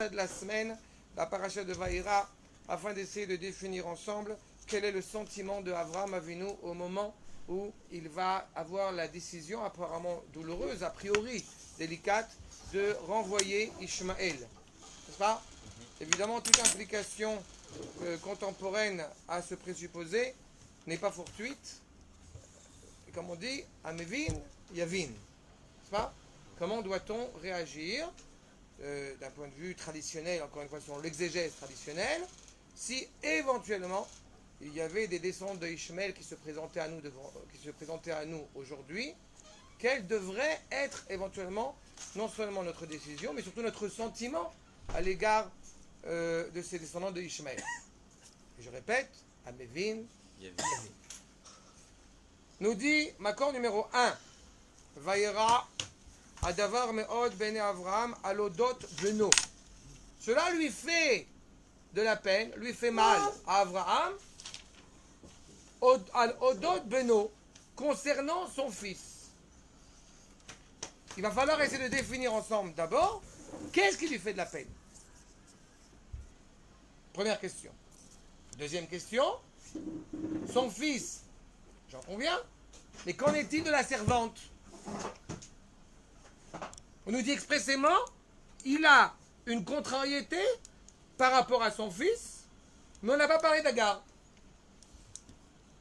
de la semaine, la paracha de Vaïra, afin d'essayer de définir ensemble quel est le sentiment de Avraham Avinu au moment où il va avoir la décision apparemment douloureuse, a priori délicate, de renvoyer Ishmaël. N'est-ce pas? Évidemment, toute implication contemporaine à ce présupposé n'est pas fortuite. Et comme on dit, Amevin, Yavin. N'est-ce pas? Comment doit-on réagir d'un point de vue traditionnel, encore une fois selon l'exégèse traditionnelle, si éventuellement il y avait des descendants de Ishmaël qui se présentaient à nous aujourd'hui, quelle devrait être éventuellement non seulement notre décision, mais surtout notre sentiment à l'égard de ces descendants de Ishmaël. Et je répète, Amevin, Yavin. Nous dit Makor numéro 1, Vaïra Adavar me'od bene Avraham alodot beno. Cela lui fait de la peine, lui fait mal à Avraham, odot beno, concernant son fils. Il va falloir essayer de définir ensemble d'abord, qu'est-ce qui lui fait de la peine? Première question. Deuxième question, son fils, j'en conviens, mais qu'en est-il de la servante? On nous dit expressément, il a une contrariété par rapport à son fils, mais on n'a pas parlé d'Agar.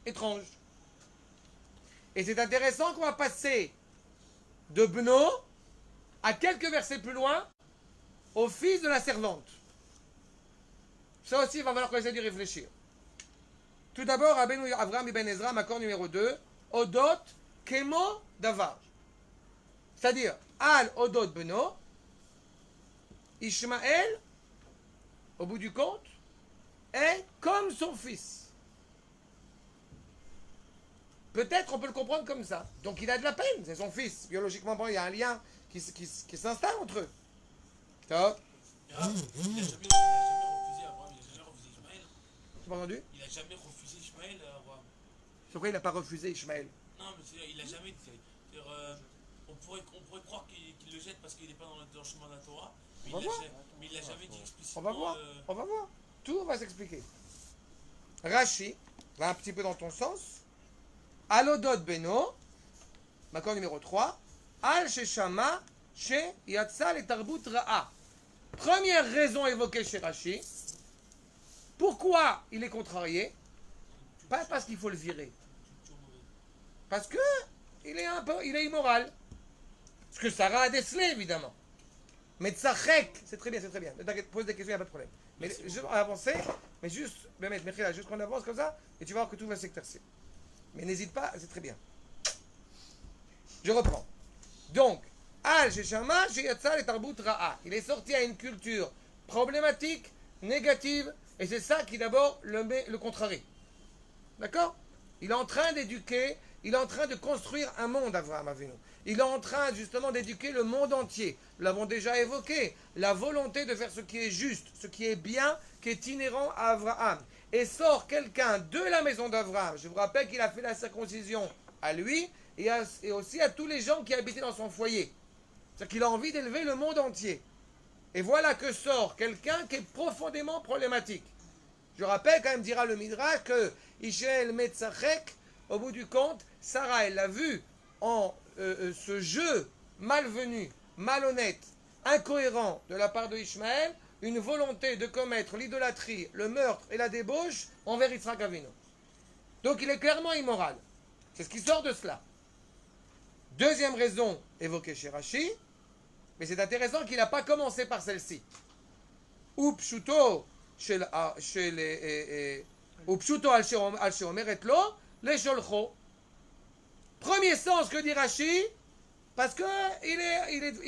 Étrange. Et c'est intéressant qu'on va passer de Beno à quelques versets plus loin au fils de la servante. Ça aussi, il va falloir qu'on essaie d'y réfléchir. Tout d'abord, Rabbeinu Avraham ibn Ezra, accord numéro 2, Odot Kemo Davar. C'est-à-dire, Al Odot Beno, Ishmaël, au bout du compte, est comme son fils. Peut-être on peut le comprendre comme ça. Donc il a de la peine, c'est son fils. Biologiquement, bon, il y a un lien qui s'installe entre eux. Top. Il a jamais refusé Abraham, il a jamais refusé Ishmaël. Tu m'as entendu? Il a jamais refusé Ishmaël, Abraham. Pourquoi il n'a pas refusé Ishmaël? Non, mais il a jamais. On pourrait croire qu'il le jette parce qu'il n'est pas dans le chemin de la Torah, mais il l'a jamais dit explicitement. On va voir, on va voir. Tout va s'expliquer. Rashi va un petit peu dans ton sens. Alodot Beno, accord numéro 3, Al Sheshama, She Yatsa le Tarbut Ra'a. Première raison évoquée chez Rashi. Pourquoi il est contrarié? Pas parce qu'il faut le virer. Parce que il est immoral. Ce que Sarah a décelé, évidemment. Mais Tzachek, c'est très bien, c'est très bien. Pose des questions, il n'y a pas de problème. Mais je vais avancer, mais juste qu'on avance comme ça, et tu vas voir que tout va s'éclaircir. Mais n'hésite pas, c'est très bien. Je reprends. Donc, Al Sheshama Sheyatsa le Tarbut Ra'a. Il est sorti à une culture problématique, négative, et c'est ça qui d'abord le contrarie. D'accord? Il est en train d'éduquer, il est en train de construire un monde, Avraham Avinu. Il est en train justement d'éduquer le monde entier. Nous l'avons déjà évoqué. La volonté de faire ce qui est juste, ce qui est bien, qui est inhérent à Avraham. Et sort quelqu'un de la maison d'Avraham. Je vous rappelle qu'il a fait la circoncision à lui et aussi à tous les gens qui habitaient dans son foyer. C'est-à-dire qu'il a envie d'élever le monde entier. Et voilà que sort quelqu'un qui est profondément problématique. Je rappelle quand même, dira le Midrash, que Ishmaël Metzachek, au bout du compte, Sarah, elle l'a vu en ce jeu malvenu, malhonnête, incohérent de la part de Ishmaël, une volonté de commettre l'idolâtrie, le meurtre et la débauche envers Yitzhak Avinu. Donc il est clairement immoral. C'est ce qui sort de cela. Deuxième raison évoquée chez Rashi, mais c'est intéressant qu'il n'a pas commencé par celle-ci. Upshuto al sheomeret lo le sholcho. Premier sens que dit Rashi, parce que il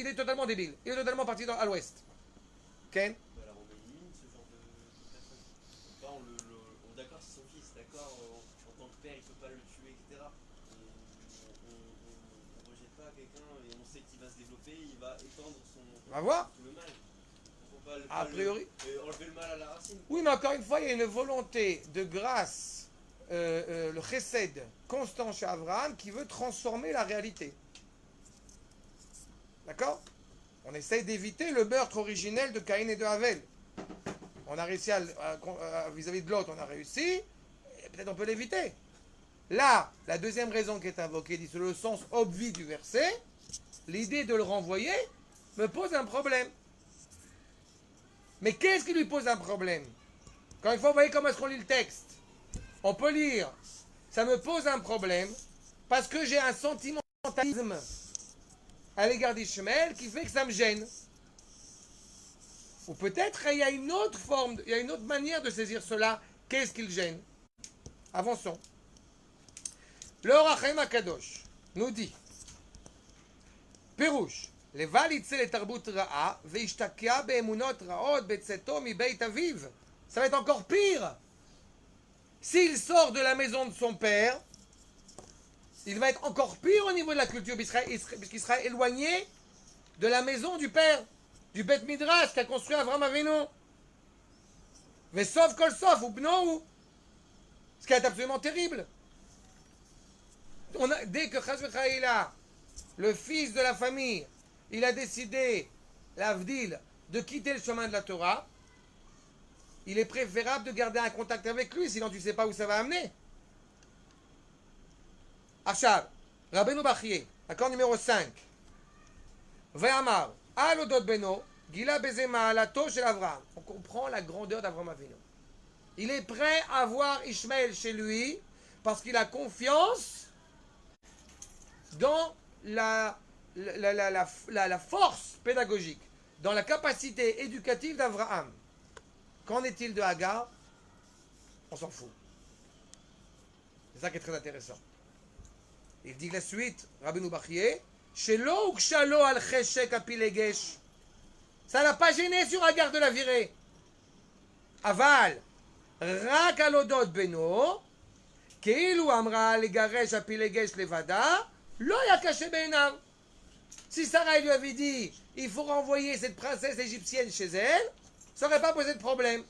est totalement débile. Il est totalement parti à l'ouest. Ken? La Romaine, ce genre de personne. On est d'accord, c'est son fils, d'accord, en tant que père, il ne peut pas le tuer, etc. On ne rejette pas quelqu'un et on sait qu'il va se développer, il va étendre On va voir. tout le mal. Il ne faut pas A priori. enlever le mal à la racine. Oui, mais encore une fois, il y a une volonté de grâce, le chesed constant chez Abraham qui veut transformer la réalité. D'accord? On essaye d'éviter le meurtre originel de Caïn et de Havel. On a réussi vis-à-vis de l'autre, on a réussi, et peut-être on peut l'éviter. Là, la deuxième raison qui est invoquée, dit c'est le sens obvi du verset, l'idée de le renvoyer me pose un problème. Mais qu'est-ce qui lui pose un problème? Quand il faut, vous voyez comment est-ce qu'on lit le texte. On peut lire, ça me pose un problème parce que j'ai un sentimentalisme à l'égard d'Ishmaël qui fait que ça me gêne. Ou peut-être il y a une autre forme, il y a une autre manière de saisir cela. Qu'est-ce qui le gêne? Avançons. Le Or HaChaim HaKadosh nous dit Pérouche, Leval yitze letarbut ra'a veishtakia be'emunot ra'ot betzeto mi beit aviv. Ça va être encore pire. S'il sort de la maison de son père, il va être encore pire au niveau de la culture puisqu'il sera éloigné de la maison du père, du Beth Midrash qu'a construit Avraham Avinu. Vesov kol sof ou bnou. Ce qui est absolument terrible. Dès que Chas v'chaïla, le fils de la famille, il a décidé, l'Avdil, de quitter le chemin de la Torah, il est préférable de garder un contact avec lui, sinon tu ne sais pas où ça va amener. Achav, Rabbeinu Bachye, accord numéro 5. Ve'amar, alodot beno, gila bezema alato shel Avraham. On comprend la grandeur d'Avraham Avinu. Il est prêt à voir Ishmaël chez lui parce qu'il a confiance dans la force pédagogique, dans la capacité éducative d'Avraham. Qu'en est-il de Hagar? On s'en fout. C'est ça qui est très intéressant. Il dit la suite, Rabbeinu Bachye, Shelo ukshalo al cheshek apilegesh. Ça l'a pas gêné sur Hagar de la virer. Aval, rak alodot beno, כאילו אמרה לגרש הפילגש לבדה, לא היה קשה בעיניו. Si Sarah lui avait dit, il faut renvoyer cette princesse égyptienne chez elle, ça n'aurait pas posé de problème.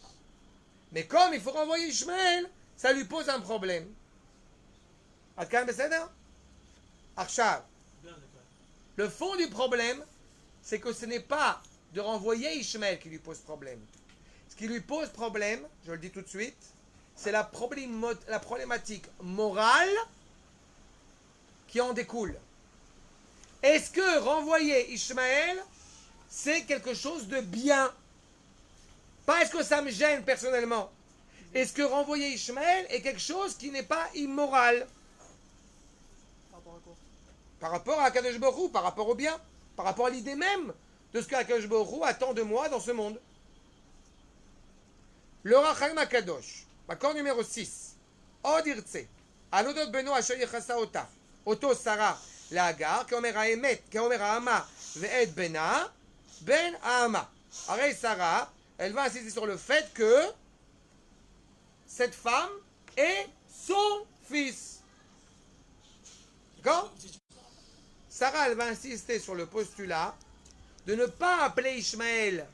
Mais comme il faut renvoyer Ishmaël, ça lui pose un problème. עד כאן בסדר? עכשיו, le fond du problème, c'est que ce n'est pas de renvoyer Ishmaël qui lui pose problème. Ce qui lui pose problème, je le dis tout de suite, c'est la problématique morale qui en découle. Est-ce que renvoyer Ishmaël, c'est quelque chose de bien? Pas est-ce que ça me gêne personnellement. Est-ce que renvoyer Ishmaël est quelque chose qui n'est pas immoral? Par rapport à quoi? Par rapport à Akadosh Baruch Hu, par rapport au bien, par rapport à l'idée même de ce qu'Akadosh Baruch Hu attend de moi dans ce monde. Le Or HaChaim HaKadosh, accord numéro 6. Od irtse, alodot beno asher yechasa ota, oto Sarah להגר, כאומר האמת, כאומר האמה ואת בנה, בן האמה. הרי Sarah, elle va insister sur le fait que cette femme est son fils. D'accord? Sarah, elle va insister sur le postulat de ne pas appeler Ishmaël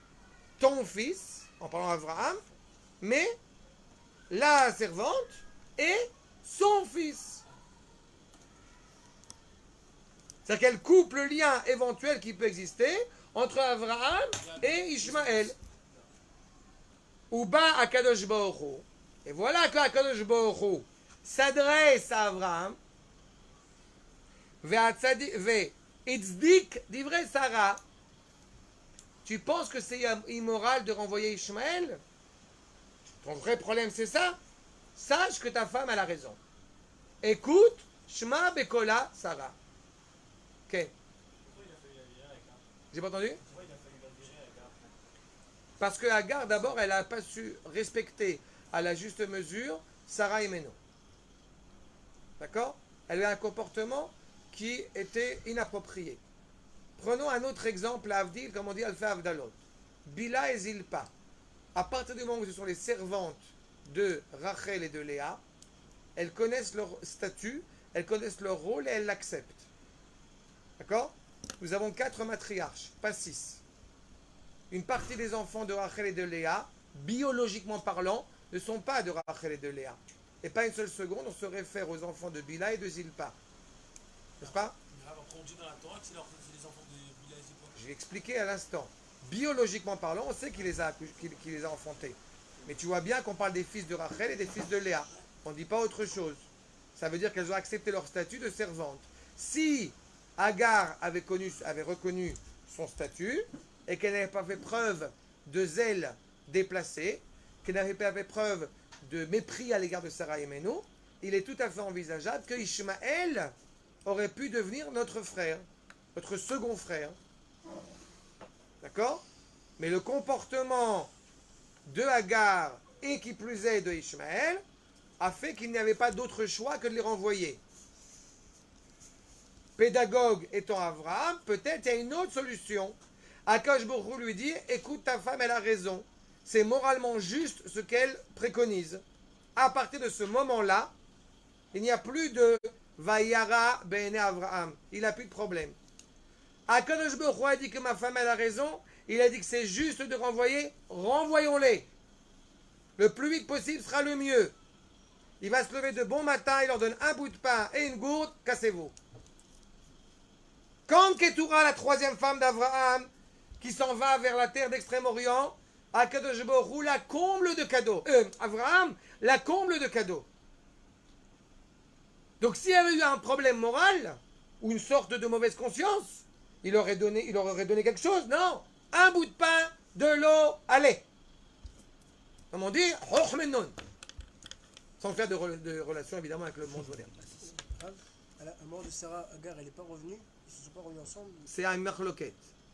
ton fils, en parlant d'Abraham, mais la servante est son fils. C'est-à-dire qu'elle coupe le lien éventuel qui peut exister entre Abraham et Ishmaël. Uba Akadosh Baruch Hu. Et voilà que Akadosh Baruch Hu s'adresse à Abraham. Ve'itzik divrei Sarah. Tu penses que c'est immoral de renvoyer Ishmaël? Ton vrai problème c'est ça? Sache que ta femme a la raison. Écoute, Shma Bekola Sarah. Ok. J'ai pas entendu? Parce que Hagar, d'abord, elle n'a pas su respecter à la juste mesure Sarah et Méno. D'accord? Elle a un comportement qui était inapproprié. Prenons un autre exemple, Avdil, comme on dit Alpha Avdalot. Bila et Zilpa. À partir du moment où ce sont les servantes de Rachel et de Léa, elles connaissent leur statut, elles connaissent leur rôle et elles l'acceptent. D'accord? Nous avons 4 matriarches, pas 6. Une partie des enfants de Rachel et de Léa, biologiquement parlant, ne sont pas de Rachel et de Léa. Et pas une seule seconde, on se réfère aux enfants de Bila et de Zilpa. N'est-ce pas? l'ai expliqué à l'instant. Biologiquement parlant, on sait qu'il les a enfantés. Mais tu vois bien qu'on parle des fils de Rachel et des fils de Léa. On ne dit pas autre chose. Ça veut dire qu'elles ont accepté leur statut de servante. Si Agar avait reconnu son statut et qu'elle n'avait pas fait preuve de zèle déplacé, qu'elle n'avait pas fait preuve de mépris à l'égard de Sarah et Menou, il est tout à fait envisageable que Ishmaël aurait pu devenir notre frère, notre second frère. D'accord? Mais le comportement de Agar et qui plus est de Ishmaël a fait qu'il n'y avait pas d'autre choix que de les renvoyer. Pédagogue étant Abraham, peut-être il y a une autre solution. Akash Borou lui dit, écoute, ta femme, elle a raison. C'est moralement juste ce qu'elle préconise. À partir de ce moment-là, il n'y a plus de Vayara Bene Abraham. Il n'a plus de problème. Akash Borou a dit que ma femme, elle a raison. Il a dit que c'est juste de renvoyer. Renvoyons-les. Le plus vite possible sera le mieux. Il va se lever de bon matin, il leur donne un bout de pain et une gourde, cassez-vous. Quand Ketura, la troisième femme d'Abraham, qui s'en va vers la terre d'Extrême-Orient, Akadosh Borou la comble de cadeaux. Abraham la comble de cadeaux. Donc s'il y avait eu un problème moral, ou une sorte de mauvaise conscience, il leur aurait donné quelque chose, non. Un bout de pain, de l'eau, allez. Comme on dit, sans faire de relation évidemment avec le monde moderne. À la mort de Sarah, Agar, elle n'est pas revenue. Ils ne se sont pas revenus ensemble. C'est un marloquet.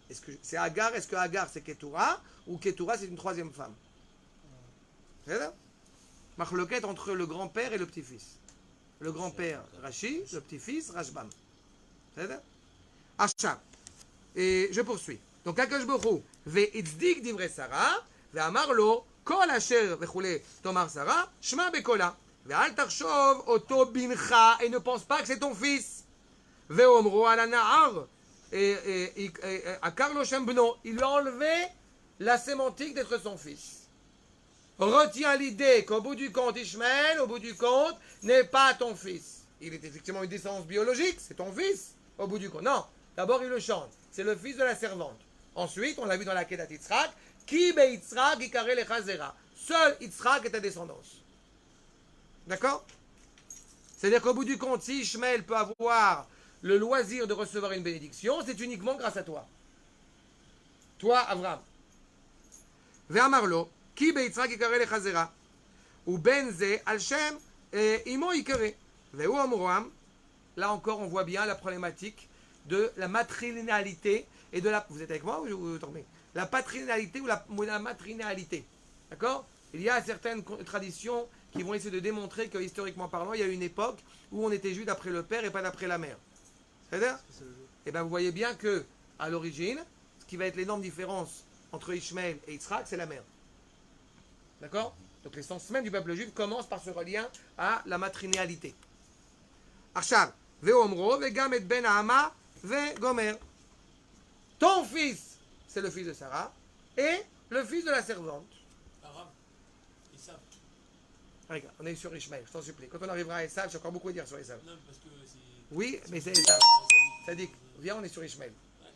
Est-ce que Agar, c'est Ketura, ou Ketura, c'est une troisième femme? C'est ça? Marloquet entre le grand-père et le petit-fils. Le grand-père, Rashi, le petit-fils, Rashbam. C'est ça? Achab. Et je poursuis. Donc, Akash Borou, ve'itzdik divrei Sarah, ve'amarlo, kol asher vechule tomar Sarah, shma bekola. Ve'al tarshov oto bincha, et ne pense pas que c'est ton fils. Ve'omro ala na'ar, et Akar lo shem bno, il lui a enlevé la sémantique d'être son fils. Retiens l'idée qu'au bout du compte, Ishmaël, au bout du compte, n'est pas ton fils. Il est effectivement une descendance biologique, c'est ton fils, au bout du compte. Non, d'abord il le chante, c'est le fils de la servante. Ensuite, on l'a vu dans la Kedat Yitzhak, Ki be Yitzhak ikare lecha zera. Seul Yitzhak est ta descendance. D'accord? C'est-à-dire qu'au bout du compte, si Ishmaël peut avoir le loisir de recevoir une bénédiction, c'est uniquement grâce à toi. Toi, Avraham. Ve'amarlo, Ki be Yitzhak ikare lecha zera. Ou ben ze al shem imo ikare. Ve'u amroam. Là encore, on voit bien la problématique de la matrinalité et de la... Vous êtes avec moi ou vous dormez? La patrinalité ou la matrinalité. D'accord? Il y a certaines traditions qui vont essayer de démontrer que, historiquement parlant, il y a eu une époque où on était juif d'après le père et pas d'après la mère. C'est-à-dire? Et bien, vous voyez bien que, à l'origine, ce qui va être l'énorme différence entre Ishmaël et Yitzhak, c'est la mère. D'accord? Donc, l'essence même du peuple juif commence par ce relien à la matrinalité. Achav, ve'omro, ve'gam et ben ha'ama, ve'gomer. Ton fils, c'est le fils de Sarah, et le fils de la servante. Aram, ils savent. Regarde, on est sur Ishmaël, je t'en supplie. Quand on arrivera à Esav, j'ai encore beaucoup à dire sur Esav. Non, parce que c'est. Oui, mais c'est Esav. C'est-à-dire, viens, on est sur Ishmaël.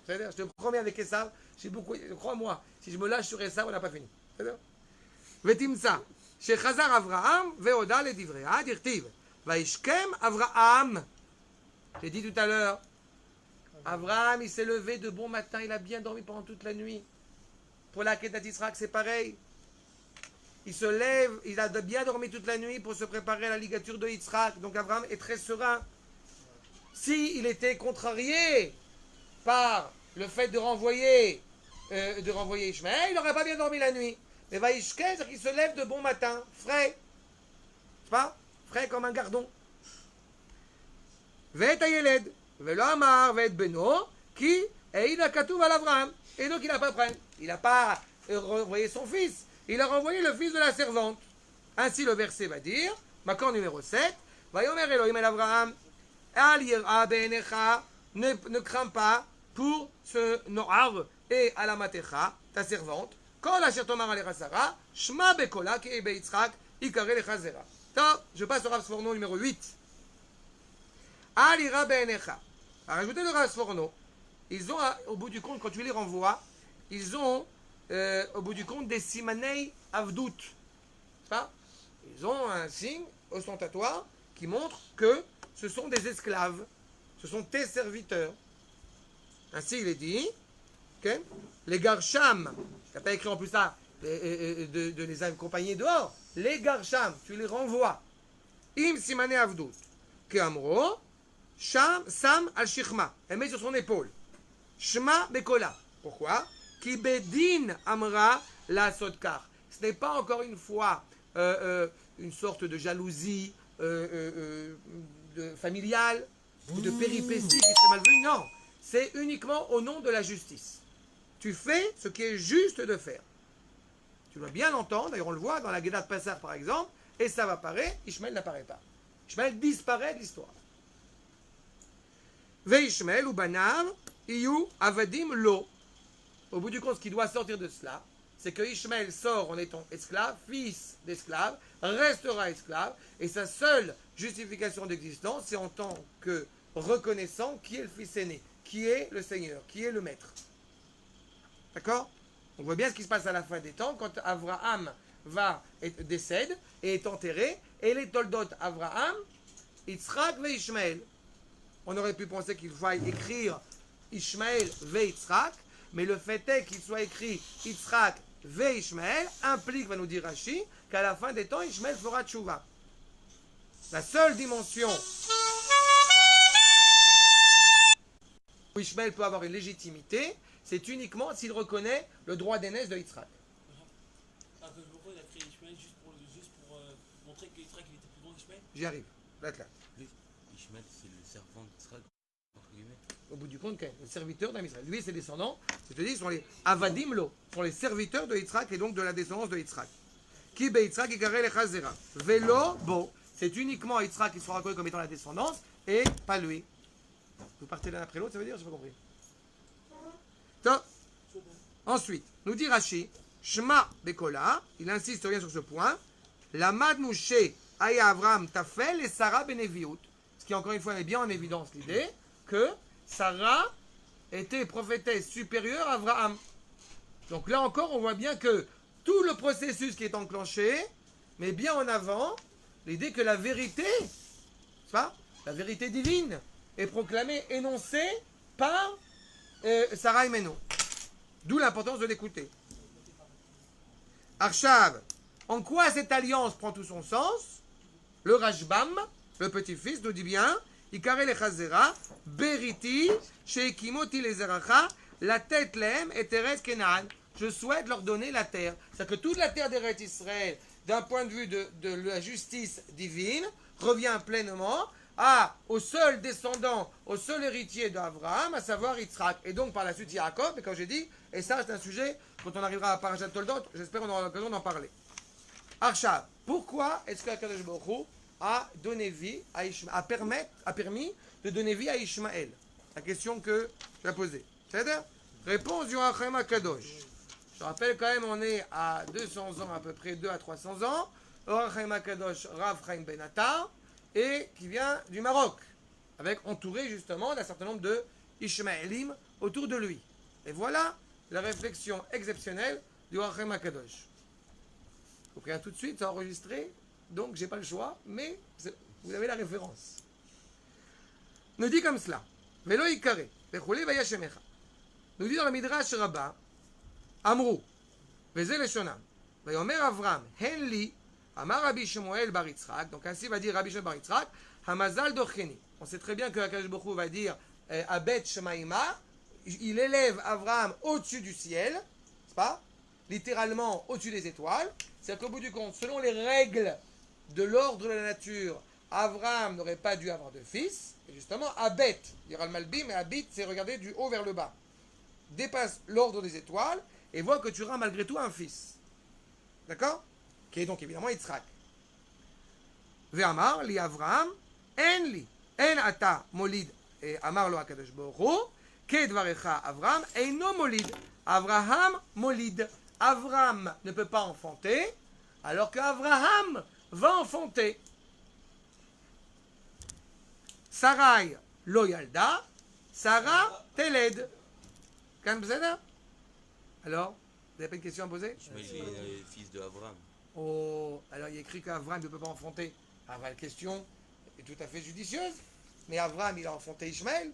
C'est-à-dire, je te promets avec Esav, j'ai beaucoup. Crois-moi, si je me lâche sur Esav, on n'a pas fini. C'est-à-dire, Vetimsa, Shechazar Avraham, Veoda le Divrea, Dirtiv, Vaishkem Avraham. J'ai dit tout à l'heure, Avraham, il s'est levé de bon matin, il a bien dormi pendant toute la nuit. Pour la Kedat Yitzhak, c'est pareil. Il se lève, il a bien dormi toute la nuit pour se préparer à la ligature de Yitzhak. Donc Avraham est très serein. S'il était contrarié par le fait de renvoyer Ishmaël, il n'aurait pas bien dormi la nuit. Mais Vaishke, c'est-à-dire qu'il se lève de bon matin, frais. C'est pas? Frais comme un gardon. Ve'et hayeled. Ve'lo amar ve'et beno, qui eida katuv al Avraham. Et donc il n'a pas pris. Il n'a pas renvoyé son fils. Il a renvoyé le fils de la servante. Ainsi le verset va dire, Makor numéro 7, Vayomer Elohim el Avraham, Al yira be'enecha, ne crains pas pour ce Noar et Alamatecha, ta servante, Kol asher tomar alecha Sarah, Shma bekola ki be Yitzhak, ikare lecha zera. Top, je passe au Rav Sforno numéro 8. Al yira be'enecha. A rajouter le Rav Sforno, ils ont, au bout du compte, quand tu les renvoies, ils ont, au bout du compte, des simanei avdout. Ils ont un signe ostentatoire qui montre que ce sont des esclaves. Ce sont tes serviteurs. Ainsi, il est dit, okay, les garsham, tu n'as pas écrit en plus ça, de les accompagner dehors, les garsham, tu les renvoies. Im simane avdout, que amro, sham, sam al shichma, elle met sur son épaule. Shma bekola. Pourquoi? Ki bedin amra la sotkar. Ce n'est pas encore une fois une sorte de jalousie familiale ou de péripétie qui serait malvenue. Non, c'est uniquement au nom de la justice. Tu fais ce qui est juste de faire. Tu dois bien l'entendre, d'ailleurs on le voit dans la Guéda de Passar par exemple, et ça apparaît, Ishmael n'apparaît pas. Ishmael disparaît de l'histoire. Veishmael ou Banav, Iyu Avadim Lo. Au bout du compte, ce qui doit sortir de cela, c'est que Ishmael sort en étant esclave, fils d'esclave, restera esclave, et sa seule justification d'existence, c'est en tant que reconnaissant qui est le fils aîné, qui est le Seigneur, qui est le maître. D'accord? On voit bien ce qui se passe à la fin des temps, quand Abraham décède et est enterré, et les Toldot Abraham, Yitzhak et Ishmael. On aurait pu penser qu'il faille écrire Ishmael ve Yitzhak, mais le fait est qu'il soit écrit Yitzhak ve Ishmael implique, va nous dire Rashi, qu'à la fin des temps, Ishmael fera tchouva. La seule dimension où Ishmael peut avoir une légitimité, c'est uniquement s'il reconnaît le droit d'aînesse de Yitzhak. Pourquoi il a créé Ishmael juste pour montrer que Yitzhak il était plus grand qu'Ishmael? J'y arrive. Là. Ishmael, c'est le servant d'Israël, entre guillemets. Au bout du compte, le serviteur d'Israël. Lui et ses descendants, je te dis, sont les Avadim Lo, sont les serviteurs de Yitzhak et donc de la descendance de Yitzhak. Qui be Yitzhak ikareh lechazera. Velo bo, c'est uniquement Yitzhak qui sera reconnu comme étant la descendance et pas lui. Vous partez l'un après l'autre, ça veut dire? Je n'ai pas compris. Top. Ensuite, nous dit Rashi, Shema Bekola, il insiste bien sur ce point, Lamad Mouche Aya Avram Tafel et Sarah Beneviut. Ce qui encore une fois met bien en évidence l'idée que Sarah était prophétesse supérieure à Abraham. Donc là encore, on voit bien que tout le processus qui est enclenché met bien en avant l'idée que la vérité, la vérité divine, est proclamée, énoncée par Sarah et Meno. D'où l'importance de l'écouter. Arshav, en quoi cette alliance prend tout son sens? Le Rashbam, le petit-fils, nous dit bien, Ikare lechazera, Beriti, Sheikimoti lezeracha, la tête l'aime et Teres Kenan. Je souhaite leur donner la terre. C'est-à-dire que toute la terre d'Eretz Israël, d'un point de vue de la justice divine, revient pleinement au seul descendant, au seul héritier d'Abraham, à savoir Yitzhak. Et donc par la suite Yaakov, et comme j'ai dit, et ça c'est un sujet, quand on arrivera à Parashat Toldot, j'espère qu'on aura l'occasion d'en parler. Arshav, pourquoi est-ce que Akadosh Baruch Hu a donné vie à Ishmael, a permis de donner vie à Ishmael? La question que je vais poser. C'est-à-dire, réponse du Rachem Akadosh. Je rappelle quand même, on est à 200 ans, à peu près 2 à 300 ans. Rachem Akadosh, Rav Chaim Ben Attar, et qui vient du Maroc, avec entouré justement d'un certain nombre de Ishmaélim autour de lui. Et voilà la réflexion exceptionnelle du Rachem Akadosh. Vous pouvez tout de suite enregistrer, donc j'ai pas le choix, mais vous avez la référence. Nous dit comme cela, Velo Ikare, Bechule Vayashemecha. Nous dit dans le Midrash Rabbah, Amrou, Veze Leshonam, Vayomer Avram, Henli, Amar Rabbi Shmuel Bar Yitzhak, donc ainsi va dire Rabbi Shmuel Bar Yitzhak, Hamazal Docheni. On sait très bien que Akadosh Baruch Hu va dire Abet Shemaïma, il élève Avraham au-dessus du ciel, n'est-ce pas? Littéralement au-dessus des étoiles. C'est-à-dire qu'au bout du compte, selon les règles de l'ordre de la nature, Avraham n'aurait pas dû avoir de fils. Et justement, Abet, il y aura le Malbim, mais Abit, c'est regarder du haut vers le bas. Dépasse l'ordre des étoiles et voit que tu auras malgré tout un fils. D'accord? Qui est donc évidemment Yitzhak. Ve'amar li Avraham, en ata molid, et amar lo HaKadosh Baruch Hu, kedvarecha Avraham, eino molid. Avraham molid. Avraham ne peut pas enfanter, alors qu'Avraham va enfanter. Sarai lo yalda, Sarah teled. Quand Bzana. Alors, vous n'avez pas une question à poser? Ishmael, il est fils de Abraham. Oh, alors il est écrit qu'Avraham ne peut pas enfanter. Alors la question est tout à fait judicieuse. Mais Avraham, il a enfanté Ishmaël.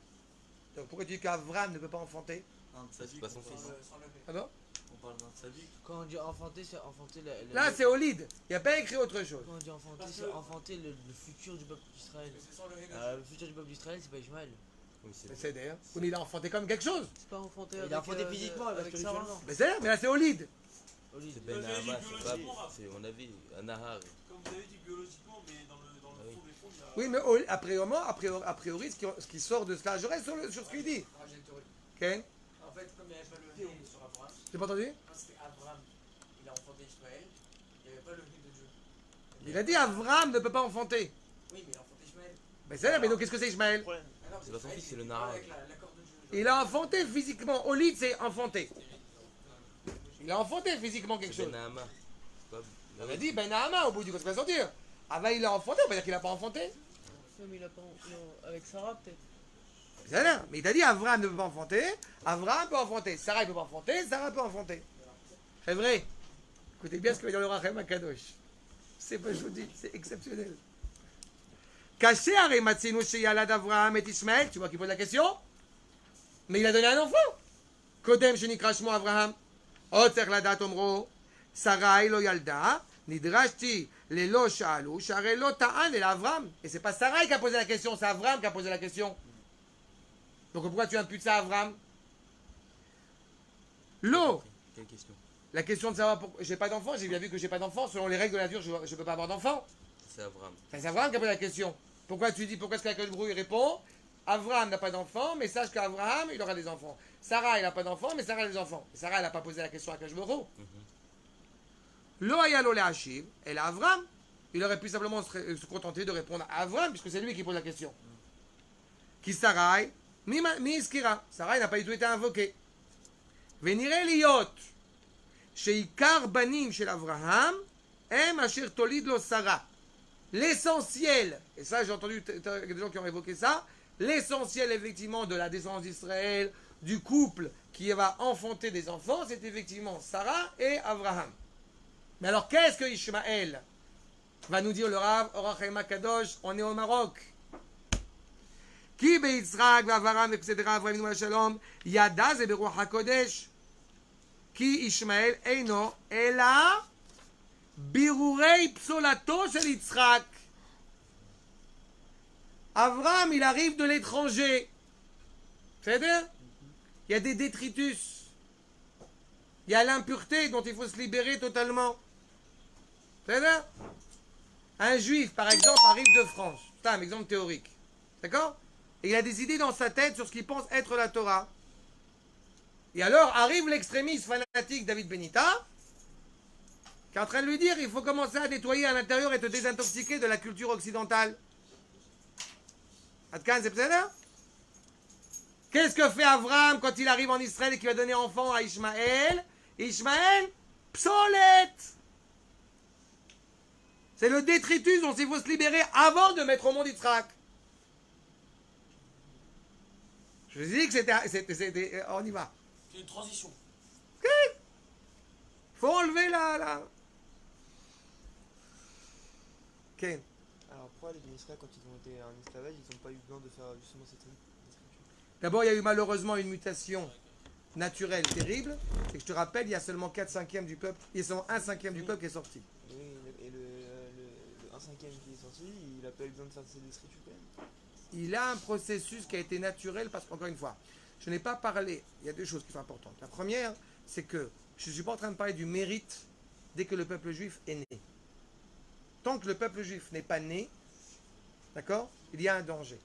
Donc pourquoi tu dis qu'Avraham ne peut pas enfanter? C'est pas son fils. Ah bon? On parle d'un sadique. Quand on dit enfanter, c'est enfanter Là, c'est Olid. Il n'y a pas écrit autre chose. Quand on dit enfanter, c'est enfanter le futur du peuple d'Israël. Le futur du peuple d'Israël, c'est pas Ishmaël. Oui, c'est Mais c'est d'ailleurs. Oui, mais il a enfanté comme quelque chose. C'est pas enfanté Il a enfanté physiquement, avec Sarah, non. Mais c'est mais là, c'est Olid. Olive. C'est Ben Nahama, c'est pas. C'est, on a vu, un Nahar. Comme vous avez dit biologiquement, mais dans le Ah oui. fond des fonds, il y a. Oui, mais a priori, ce qui sort de cela, je reste sur ce qu'il dit. Ken? En fait, comme il n'y avait pas le hé sur Abraham, J'ai pas entendu? quand c'était Abraham, il a enfanté Ishmaël, il n'y avait pas le hé de Dieu. Il a dit Avraham ne peut pas enfanter. Oui, mais il a enfanté Ishmaël. Mais c'est là, mais donc qu'est-ce que c'est Ishmaël? Ah non, C'est pas son Ishmaël, fils, c'est il le parle Nahar. avec l'accord de Dieu. Il a enfanté physiquement. Olid, c'est enfanté. Il a enfanté physiquement quelque C'est chose. Ben Nahama. C'est pas. On a dit Ben Nahama au bout du compte, c'est pas sortir. Ah ben il a enfanté, on va dire qu'il a pas enfanté. Non, mais il a pas. Non, avec Sarah, peut-être. C'est là. Mais il a dit Avraham ne peut pas enfanter. Avraham peut enfanter. Sarah ne peut pas enfanter. Sarah peut enfanter. C'est vrai. Écoutez bien ce que va dire le Rachem Akadosh. C'est pas je vous dis, c'est exceptionnel. Caché à Rematzinu Sheyalad Avraham et Ishmael. Tu vois qu'il pose la question? Mais il a donné un enfant. Kodem Shenikrashmo Avraham. Otzer Ladat Omro. Sarah lo Yalda. Nidrashti Lelo Shalu. Sharelo Ta'an et Avraham. Et c'est pas Sarah qui a posé la question, c'est Avraham qui a posé la question. Donc pourquoi tu imputes ça à Avraham? L'eau. Quelle question? La question de savoir pourquoi j'ai pas d'enfant, j'ai bien vu que j'ai pas d'enfant. Selon les règles de la nature, je ne peux pas avoir d'enfant. C'est Abraham. C'est Avraham qui a posé la question. Pourquoi tu dis, pourquoi est-ce qu'Akadosh Baruch Hu, il répond? Avraham n'a pas d'enfant, mais sache qu'Avraham, il aura des enfants. Sarah, il n'a pas d'enfant, mais Sarah a des enfants. Sarah, elle n'a pas posé la question à Akadosh Baruch Hu. Lo ayalo le'ashiv, elle a Avraham. Il aurait pu simplement se contenter de répondre à Avraham, puisque c'est lui qui pose la question. Qui Sarai, mi iskira. Sarai n'a pas du tout été invoqué. Venire liot, sheikar banim shel Avraham, em asher tolid lo Sarah. L'essentiel, et ça j'ai entendu des gens qui ont évoqué ça, l'essentiel effectivement de la descendance d'Israël, du couple qui va enfanter des enfants, c'est effectivement Sarah et Avraham. Mais alors qu'est-ce que Ishmaël? Va nous dire le Rav Orachem Kadosh, on est au Maroc. Qui beItzrak v'Avraham etc. Avraham Shalom Yada ze beruach hakodesh. Qui Ishmael eino ela birurei psolato shel Yitzhak. Avraham, il arrive de l'étranger. C'est-à-dire, il y a des détritus. Il y a l'impureté dont il faut se libérer totalement. C'est-à-dire, un juif, par exemple, arrive de France. C'est un exemple théorique. D'accord? Et il a des idées dans sa tête sur ce qu'il pense être la Torah. Et alors arrive l'extrémiste fanatique David Benita, qui est en train de lui dire il faut commencer à nettoyer à l'intérieur et te désintoxiquer de la culture occidentale. Adkan, c'est ça? Qu'est-ce que fait Avraham quand il arrive en Israël et qu'il va donner enfant à Ishmaël? Ishmaël, psolet. C'est le détritus dont il faut se libérer avant de mettre au monde Yitzhak. Je vous ai dit que c'était on y va. C'est une transition. Faut enlever la... Ok. Alors pourquoi les Israéliens, quand ils ont été en esclavage, ils n'ont pas eu besoin de faire justement cette écriture? D'abord, il y a eu malheureusement une mutation naturelle terrible. Et que je te rappelle, il y a seulement 4/5 du peuple, il y a seulement 1/5 du peuple qui est sorti. Oui, et le 1/5 qui est sorti, il n'a pas eu besoin de faire cette écriture quand même. Il a un processus qui a été naturel parce qu'encore une fois, je n'ai pas parlé, il y a deux choses qui sont importantes. La première, c'est que je ne suis pas en train de parler du mérite dès que le peuple juif est né. Tant que le peuple juif n'est pas né, d'accord, il y a un danger.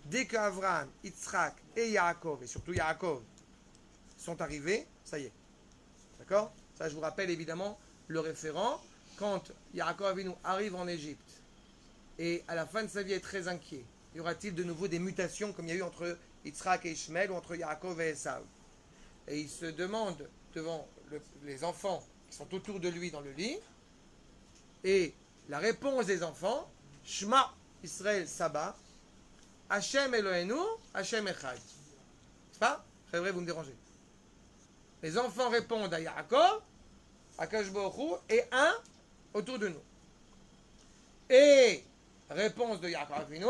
Dès qu'Avraham, Yitzhak et Yaakov, et surtout Yaakov, sont arrivés, ça y est. D'accord? Ça, je vous rappelle évidemment le référent. Quand Yaakov Avinu arrive en Égypte, et à la fin de sa vie est très inquiet, y aura-t-il de nouveau des mutations comme il y a eu entre Yitzhak et Ishmael ou entre Yaakov et Esav? Et il se demande devant les enfants qui sont autour de lui dans le lit, et la réponse des enfants, Shema Israël Saba, Hashem Eloheinu, Hashem Echad. C'est pas? C'est vrai, vous me dérangez. Les enfants répondent à Yaakov, à Kashbohu, et un autour de nous. Et réponse de Yaakov Avinu,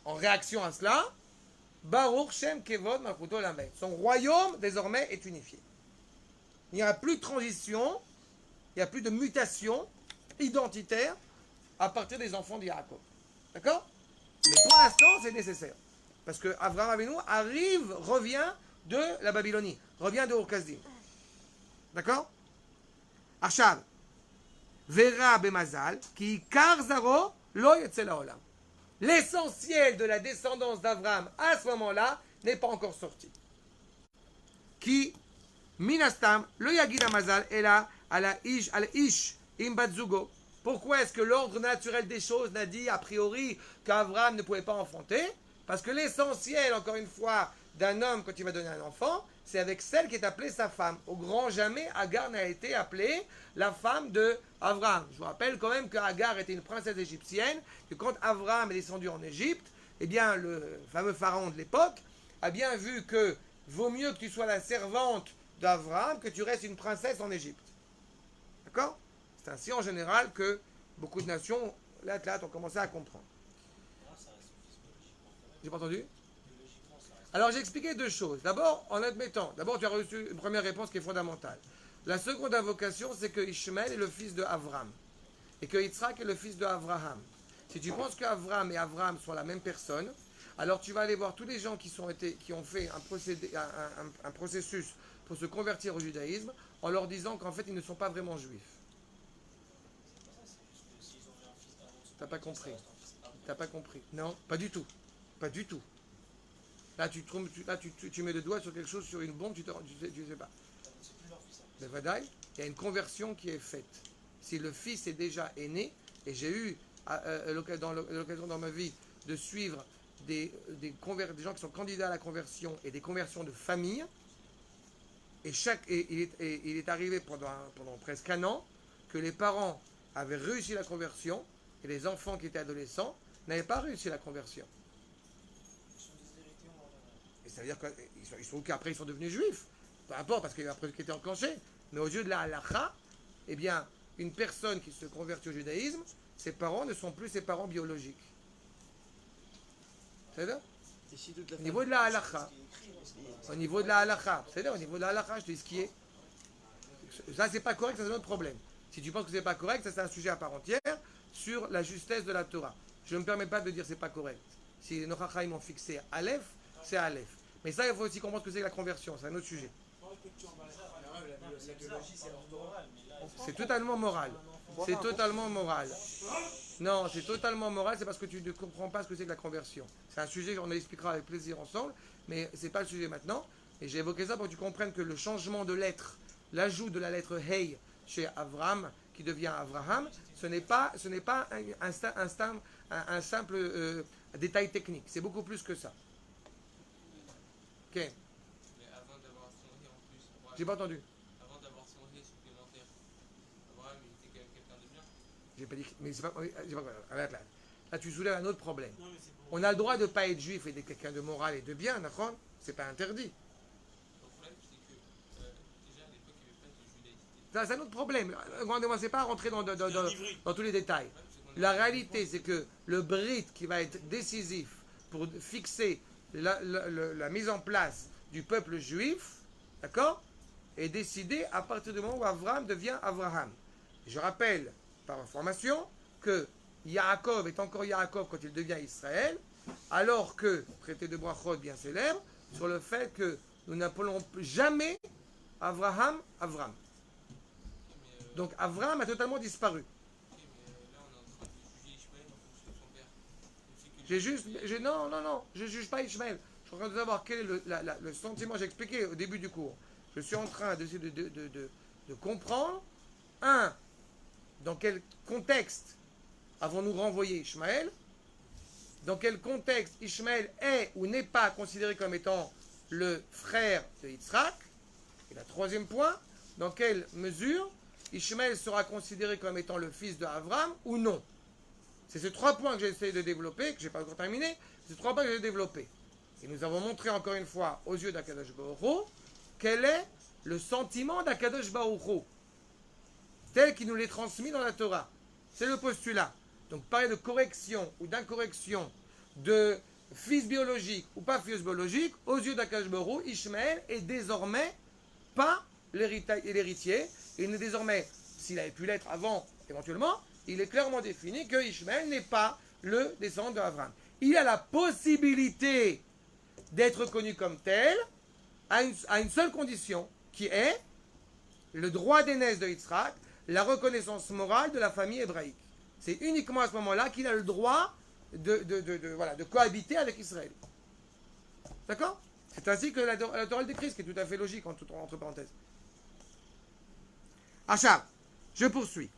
en réaction à cela, Baruch Shem Kevod Malchuto Lamed. Son royaume désormais est unifié. Il n'y a plus de transition, il n'y a plus de mutation identitaire à partir des enfants de Yaakov. D'accord? Mais pour l'instant, c'est nécessaire. Parce que Avraham Avinu revient de la Babylonie, revient de Ur-Kasdim. D'accord? Achav. Vera Bemazal, qui Karzaro lo yetzel haolam. L'essentiel de la descendance d'Avraham à ce moment-là n'est pas encore sorti. Qui, minastam, le yagid amazal est là à la ish imbatzugo. Pourquoi est-ce que l'ordre naturel des choses n'a dit a priori qu'Avraham ne pouvait pas enfanter? Parce que l'essentiel, encore une fois, d'un homme quand il va donner un enfant, c'est avec celle qui est appelée sa femme. Au grand jamais, Agar n'a été appelée la femme de Avraham. Je vous rappelle quand même qu'Agar était une princesse égyptienne, que quand Avraham est descendu en Égypte, eh bien, le fameux pharaon de l'époque a bien vu que vaut mieux que tu sois la servante d'Avraham que tu restes une princesse en Égypte. D'accord? C'est ainsi en général que beaucoup de nations, là, ont commencé à comprendre. J'ai pas entendu? Alors j'ai expliqué deux choses. D'abord, en admettant, tu as reçu une première réponse qui est fondamentale. La seconde invocation, c'est que Ishmael est le fils de Avram et que Yitzhak est le fils de Avraham. Si tu penses qu'Avram et Avraham sont la même personne, alors tu vas aller voir tous les gens qui ont fait un processus pour se convertir au judaïsme en leur disant qu'en fait ils ne sont pas vraiment juifs. T'as pas compris. T'as pas compris. Non, pas du tout. Pas du tout. Là, tu mets le doigt sur quelque chose, sur une bombe, tu sais pas. Mais Vadaï, il y a une conversion qui est faite. Si le fils est déjà né, et j'ai eu l'occasion dans ma vie de suivre des gens qui sont candidats à la conversion et des conversions de famille, et il est arrivé pendant presque un an que les parents avaient réussi la conversion et les enfants qui étaient adolescents n'avaient pas réussi la conversion. Et ça veut dire qu'après ils sont devenus juifs. Peu importe, parce qu'il y a un processus qui était enclenché. Mais aux yeux de la halakha, eh bien, une personne qui se convertit au judaïsme, ses parents ne sont plus ses parents biologiques. C'est-à-dire? Au niveau de la halakha. Au niveau de la halakha. C'est-à-dire, au niveau de la halakha, je te dis ce qui est. Ça, c'est pas correct, ça, c'est un autre problème. Si tu penses que c'est pas correct, ça, c'est un sujet à part entière sur la justesse de la Torah. Je ne me permets pas de dire c'est pas correct. Si nos Chachamim ont fixé Aleph, c'est Aleph. Mais ça, il faut aussi comprendre ce que c'est que la conversion. C'est un autre sujet. C'est totalement moral. C'est totalement moral. Non, c'est totalement moral. C'est parce que tu ne comprends pas ce que c'est que la conversion. C'est un sujet qu'on expliquera avec plaisir ensemble. Mais ce n'est pas le sujet maintenant. Et j'ai évoqué ça pour que tu comprennes que le changement de lettre, l'ajout de la lettre Hey chez Avram, qui devient Avraham, ce n'est pas un simple détail technique. C'est beaucoup plus que ça. Ok. Mais avant d'avoir son riz en plus, J'ai pas entendu. avant d'avoir son riz supplémentaire, Abraham il était quand même quelqu'un de bien. J'ai pas dit. Mais c'est pas. Arrête là. Là, tu soulèves un autre problème. On a le droit de ne pas être juif et d'être quelqu'un de moral et de bien, d'accord? C'est pas interdit. Le problème c'est que déjà à l'époque il n'y avait pas de judaïsme. Ça, c'est un autre problème. Ne commencez pas à rentrer dans tous les détails. La réalité, c'est que le brit qui va être décisif pour fixer la mise en place du peuple juif, d'accord, est décidé à partir du moment où Avraham devient Avraham. Je rappelle, par information, que Yaakov est encore Yaakov quand il devient Israël, alors que, traité de Brachot bien célèbre, sur le fait que nous n'appelons jamais Avraham. Donc Avraham a totalement disparu. Ok, mais là on est en train de juger Ishmaël en fonction de son père. Non, je ne juge pas Ishmaël. Je suis en train de savoir quel est le sentiment. J'ai expliqué au début du cours. Je suis en train d'essayer de comprendre, dans quel contexte avons-nous renvoyé Ishmaël, dans quel contexte Ishmaël est ou n'est pas considéré comme étant le frère de Yitzhak, et le troisième point, dans quelle mesure Ishmaël sera considéré comme étant le fils de Avram ou non. C'est ces trois points que j'ai essayé de développer, que je n'ai pas encore terminé, ces trois points que j'ai développés. Et nous avons montré encore une fois aux yeux d'Akadosh Baruch Hu quel est le sentiment d'Akadosh Baruch Hu, tel qu'il nous l'est transmis dans la Torah. C'est le postulat. Donc parler de correction ou d'incorrection de fils biologique ou pas fils biologique, aux yeux d'Akadosh Baruch Hu, Ishmaël est désormais pas l'héritier. Il n'est désormais, s'il avait pu l'être avant, éventuellement, il est clairement défini que Ishmaël n'est pas le descendant d'Abraham. Il a la possibilité d'être reconnu comme tel à une seule condition, qui est le droit d'aînesse de Yitzhak, la reconnaissance morale de la famille hébraïque. C'est uniquement à ce moment-là qu'il a le droit de cohabiter avec Israël. D'accord? C'est ainsi que la Torah le décrit, ce qui est tout à fait logique entre parenthèses. Achab, je poursuis.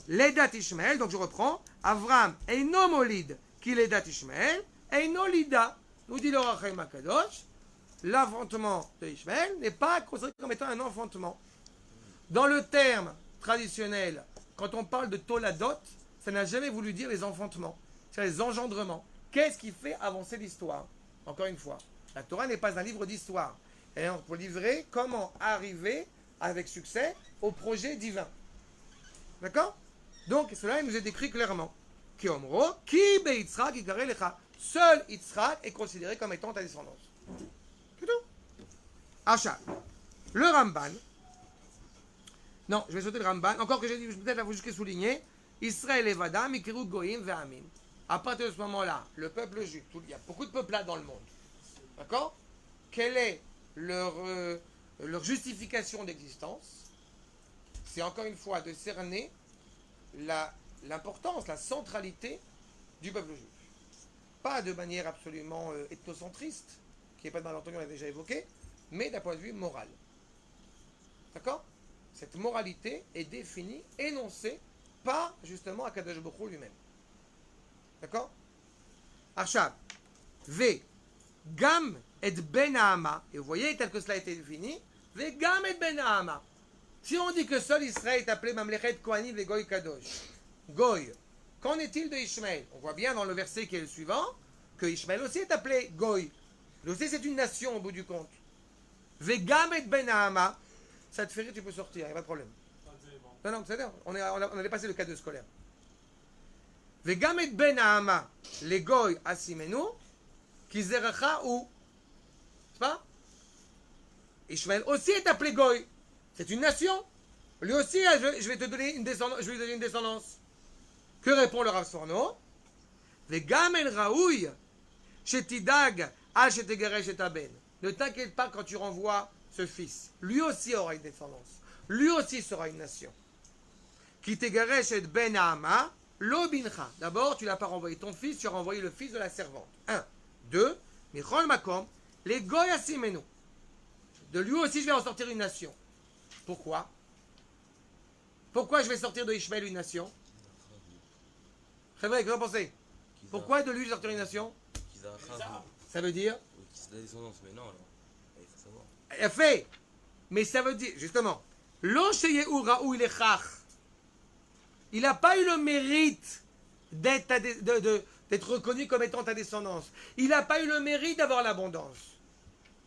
L'édat Ishmael, donc je reprends. Avram eino molid qui l'édat Ishmael, eino lida. Nous dit le Rachem Akadosh, l'enfantement de Ishmael n'est pas considéré comme étant un enfantement. Dans le terme traditionnel, quand on parle de toladot, ça n'a jamais voulu dire les enfantements, c'est les engendrements. Qu'est-ce qui fait avancer l'histoire? Encore une fois, la Torah n'est pas un livre d'histoire. Et on peut livrer comment arriver avec succès au projet divin. D'accord? Donc cela il nous est décrit clairement. Ki omro, ki be Yitzhak yikare lecha. Seul Yitzhak est considéré comme étant ta descendance. C'est tout. Achat. Le Ramban. Non, je vais sauter le Ramban. Encore que j'ai dit, peut-être la jusqu'à souligner. Israël et Vadam, Ikiru Goïm Ve'amim. À partir de ce moment-là, le peuple juif, il y a beaucoup de peuples là dans le monde. D'accord? Quelle est leur justification d'existence? C'est encore une fois de cerner l'importance, la centralité du peuple juif. Pas de manière absolument ethnocentriste, qui n'est pas de malentendu, on l'a déjà évoqué, mais d'un point de vue moral. D'accord? Cette moralité est définie, énoncée par justement Akadosh Baruch Hu lui-même. D'accord? Arshab, V, Gam et Ben Hama, et vous voyez, tel que cela a été défini, V, Gam et Ben Hama. Si on dit que seul Israël est appelé Mamlechet Kohanim et Goy Kadosh, Goy, qu'en est-il de Ishmaël? On voit bien dans le verset qui est le suivant que Ishmaël aussi est appelé Goy. Lui aussi c'est une nation au bout du compte. Vegam et Ben Hama, ça te fait rire, tu peux sortir, il n'y a pas de problème. Non, c'est-à-dire, on a dépassé le cas de scolaire. Vegam et Ben Hama, les Goy asimenu, qui zeracha ou. C'est pas? Ishmaël aussi est appelé Goy. C'est une nation. Lui aussi, je vais te donner une descendance. Je vais lui donner une descendance. Que répond le Rav Sforno? Vegam el raouy, shetidag al shetegeresh et aben. Ne t'inquiète pas quand tu renvoies ce fils. Lui aussi aura une descendance. Lui aussi sera une nation. Qui tegeresh et ben Hama, lo bincha. D'abord, tu n'as pas renvoyé ton fils, tu as renvoyé le fils de la servante. 1. 2. Michol makom, les goy asimenu. De lui aussi, je vais en sortir une nation. Pourquoi? Pourquoi je vais sortir de Ishmaël une nation? C'est vrai, que vous en pensez? Pourquoi de lui je vais sortir une nation? Ça veut dire? Oui, c'est la descendance, mais non, alors. Il faut savoir. Fait. Mais ça veut dire, justement, il n'a pas eu le mérite d'être reconnu comme étant ta descendance. Il n'a pas eu le mérite d'avoir l'abondance.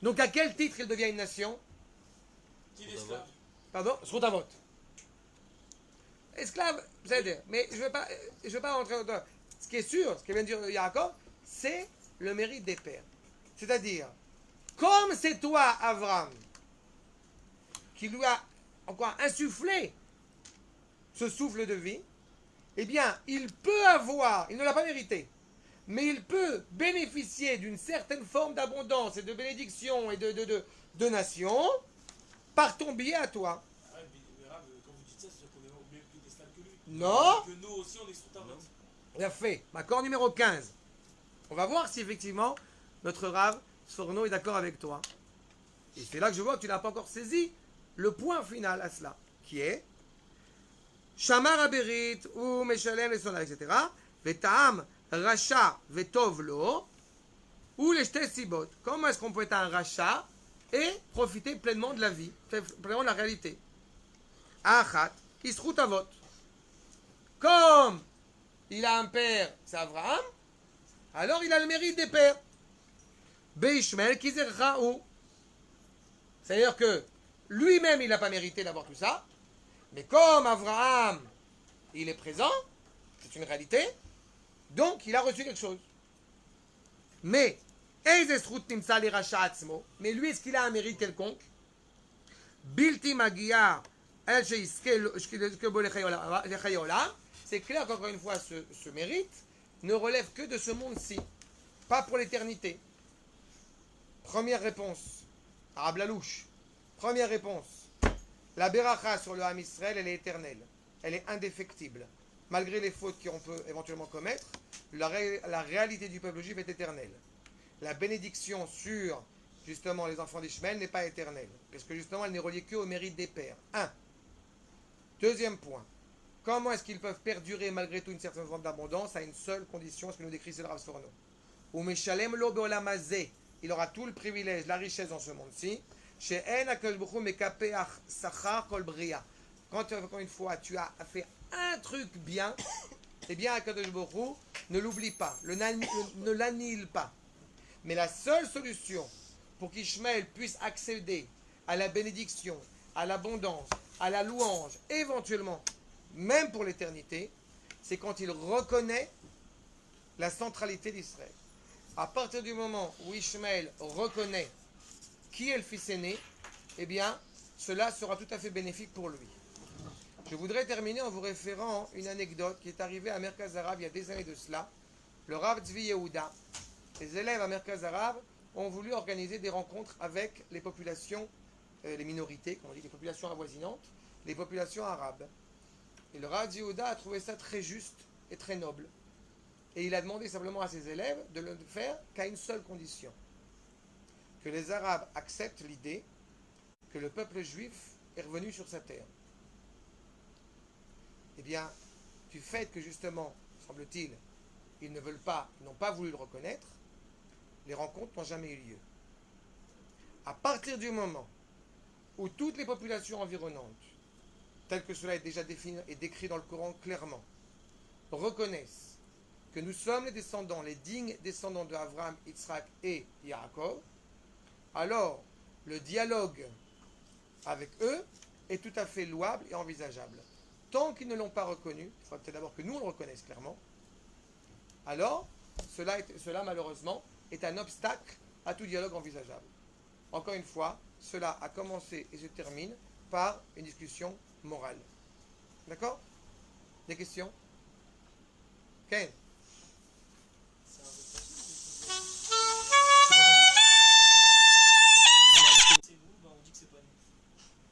Donc à quel titre il devient une nation? Pardon? Sroutavot. Esclave, vous allez dire. Mais je ne vais pas rentrer dans. Ce qui est sûr, ce que vient de dire Yaakov, c'est le mérite des pères. C'est-à-dire, comme c'est toi, Avram, qui lui a encore insufflé ce souffle de vie, eh bien, il peut avoir, il ne l'a pas mérité, mais il peut bénéficier d'une certaine forme d'abondance et de bénédiction et de nation par ton biais à toi. Ouais, mais Rav, quand vous dites ça, c'est qu'on est au même piédestal que lui. Non. Que nous aussi, on est sous ta vote. Bien fait. Accord numéro 15. On va voir si effectivement notre Rav Sforno est d'accord avec toi. Et c'est là que je vois que tu n'as pas encore saisi le point final à cela, qui est Shamar Aberit ou Meshalem et Sonar, etc. Vetaam Racha Vetov Lo ou les Shte Sibot. Comment est-ce qu'on peut être un Racha et profiter pleinement de la vie, pleinement de la réalité? Achat, Isrut Avot. Comme il a un père, c'est Abraham, alors il a le mérite des pères. Beishmael Kizer Raou. C'est-à-dire que lui-même, il n'a pas mérité d'avoir tout ça. Mais comme Abraham, il est présent, c'est une réalité, donc il a reçu quelque chose. Mais, mais lui, est-ce qu'il a un mérite quelconque? Bilti Magia, c'est clair qu'encore une fois, ce mérite ne relève que de ce monde-ci, pas pour l'éternité. Première réponse, Arabe Lalouche. Première réponse, la Beracha sur le Ham Israël, elle est éternelle, elle est indéfectible. Malgré les fautes qu'on peut éventuellement commettre, la réalité du peuple juif est éternelle. La bénédiction sur, justement, les enfants d'Ishmaël n'est pas éternelle, parce que justement, elle n'est reliée qu'au mérite des pères. Un. Deuxième point, comment est-ce qu'ils peuvent perdurer malgré tout une certaine forme d'abondance à une seule condition, ce que nous décrit le Rav Sforno. Ou Meshalem lo beolamazé, il aura tout le privilège, la richesse dans ce monde-ci. Chez En Akadosh Baruch Hu mekapeach sachar kol bria. Quand encore une fois tu as fait un truc bien, eh bien Akadosh Baruch Hu ne l'oublie pas, ne l'annihile pas. Mais la seule solution pour qu'Ishmaël puisse accéder à la bénédiction, à l'abondance, à la louange, éventuellement, même pour l'éternité, c'est quand il reconnaît la centralité d'Israël. À partir du moment où Ishmaël reconnaît qui est le fils aîné, eh bien, cela sera tout à fait bénéfique pour lui. Je voudrais terminer en vous référant une anecdote qui est arrivée à Merkaz Arabe il y a des années de cela. Le Rav Tzvi Yehuda, les élèves à Merkaz Arabe ont voulu organiser des rencontres avec les populations, les minorités, comme on dit, les populations avoisinantes, les populations arabes. Et le Rav Tzvi Yehuda a trouvé ça très juste et très noble. Et il a demandé simplement à ses élèves de le faire qu'à une seule condition. Que les Arabes acceptent l'idée que le peuple juif est revenu sur sa terre. Eh bien, du fait que justement, semble-t-il, ils n'ont pas voulu le reconnaître, les rencontres n'ont jamais eu lieu. À partir du moment où toutes les populations environnantes, telles que cela est déjà défini et décrit dans le Coran clairement, reconnaissent que nous sommes les descendants, les dignes descendants de Abraham, Yitzhak et Yaakov, alors le dialogue avec eux est tout à fait louable et envisageable. Tant qu'ils ne l'ont pas reconnu, il faudra peut-être d'abord que nous on le reconnaisse clairement, alors cela malheureusement est un obstacle à tout dialogue envisageable. Encore une fois, cela a commencé et se termine par une discussion morale. D'accord? Des questions? Ken?